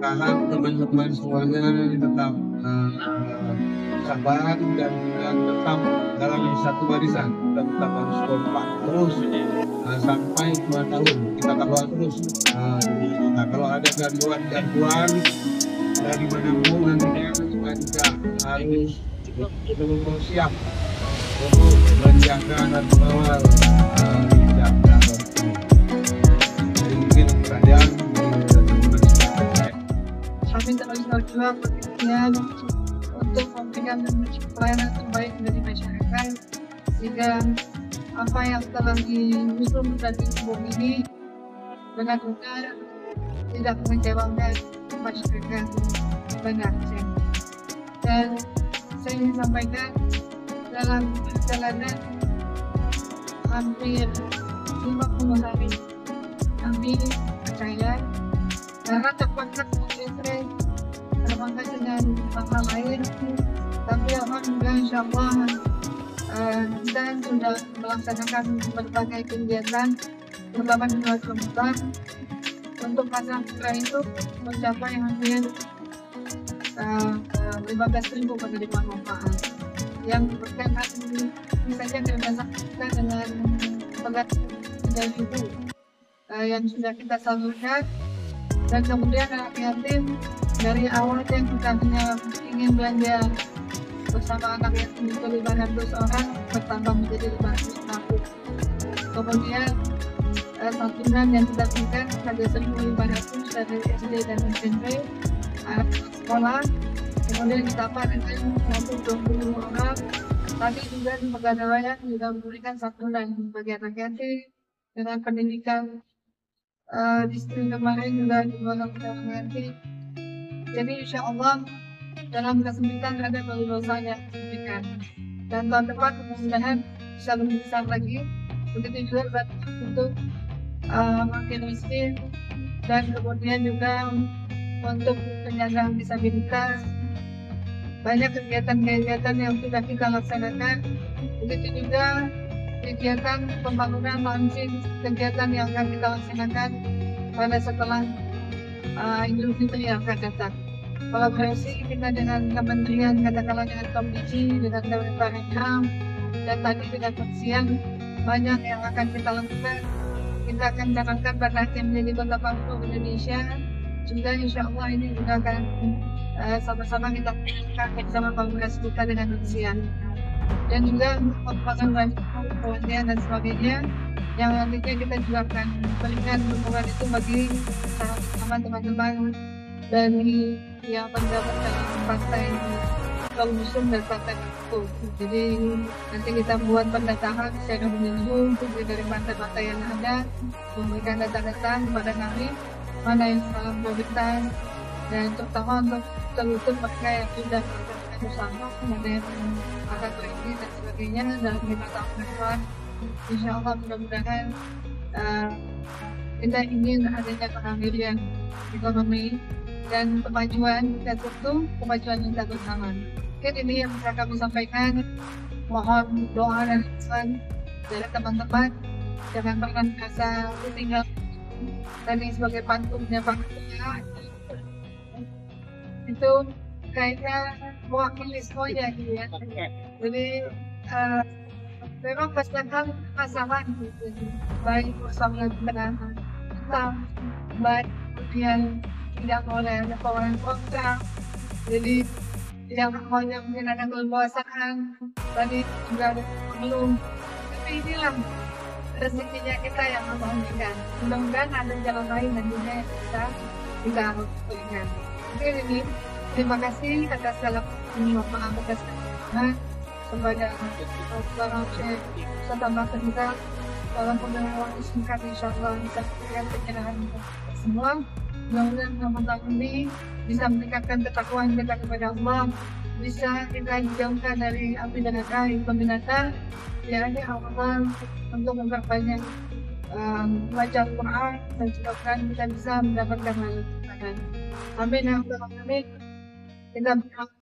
bertahan, teman-teman semuanya tetap sabar dan tetap dalam satu barisan. Kita tetap harus kompak terus sampai 2 tahun kita kawal terus. Nah, kalau ada gangguan dari manapun nantinya kita juga harus betul-betul siap untuk menjaga dan mengawal data. Jadi mungkin saja kami terus berjuang berikhtiar untuk memberikan pelayanan terbaik dari masyarakat, sehingga apa yang telah diusung dan diusung ini benar-benar tidak mengecewakan masyarakat Banda Aceh. Dan saya ingin sampaikan, dalam perjalanan hampir 50 hari kami percaya, karena terpaksa menginterest terpaksa dengan hal lain, tapi alhamdulillah insyaallah kita sudah melaksanakan berbagai kegiatan terutama di bulan Ramadan untuk masa itu mencapai hampir 15.000 penerima manfaat yang berkaitan misalnya kerjasama kita dengan pegadean ibu yang sudah kita salurkan, dan kemudian anak yatim dari awal yang kita ingin belanja bersama anak yatim itu 500 orang bertambah menjadi 560. Kemudian santunan yang kita berikan ada 1.500 dari SD dan SMP anak sekolah, kemudian ditambah dengan 120 orang. Tadi juga di Pegadaian juga memberikan santunan bagi anak yatim dengan pendidikan distrik kemarin juga dilakukan nanti. Jadi insya Allah dalam kesempitan ada dosanya diberikan, dan tahun depan mudah-mudahan bisa lebih besar lagi. Begitu juga untuk makin miskin, dan kemudian juga untuk penyandang disabilitas. Banyak kegiatan-kegiatan yang sudah kita laksanakan. Begitu juga kegiatan pembangunan launching kegiatan yang akan kita laksanakan pada setelah Idul Fitri yang akan datang. Kolaborasi kita dengan kementerian, katakanlah dengan Komisi, dengan Kementerian, dan tadi dengan Kementerian, banyak yang akan kita lakukan. Kita akan jalankan Banda Aceh menjadi kota baru Indonesia. Juga insya Allah ini juga akan sama-sama kita lakukan bersama kolaborasi kita dengan Kementerian. Dan juga merupakan penelitian dan sebagainya yang nantinya kita juga akan berikan dukungan itu bagi teman-teman dari yang terdapat dalam partai pengusung dan partai pendukung. Jadi nanti kita buat pendataan secara menyeluruh dari partai-partai yang ada, memberikan data-data kepada kami mana yang salah prioritas, dan terutama untuk seluruh mereka yang sudah bersama, kemudian akan berhenti dan sebagainya dalam 5 tahun ke depan. Insya Allah mudah-mudahan kita ingin adanya kemandirian ekonomi dan kemajuan, dan tentu kemajuan kita bersama. Mungkin ini yang bisa kami sampaikan. Mohon doa dan dukungan dari teman-teman. Jangan pernah merasa tinggal tadi sebagai pantunnya Pak Ketua. Itu kayaknya mewakili semuanya gitu ya. Jadi memang pastikan masalah gitu, baik bersama dengan kita, baik kemudian tidak boleh ada pengeluaran kontra, jadi tidak hanya mungkin ada keleluasaan, tadi juga ada belum, tapi inilah rezekinya kita yang membahagiakan. Mudah-mudahan ada jalan lain nantinya yang kita harus berikan. Mungkin ini, terima kasih atas segala maaf atas kepada para serta bangsa kita dalam pemilihan singkat, insya Allah bisa memberikan pencerahan semua. Mudah-mudahan Ramadan ini bisa meningkatkan ketakwaan kita kepada Allah, bisa kita dijauhkan dari api neraka yang binatang. Ya, ini Ramadan untuk memperbanyak baca Al-Quran, dan semoga kita bisa mendapatkan hal. Amin ya rabbal alamin. Kita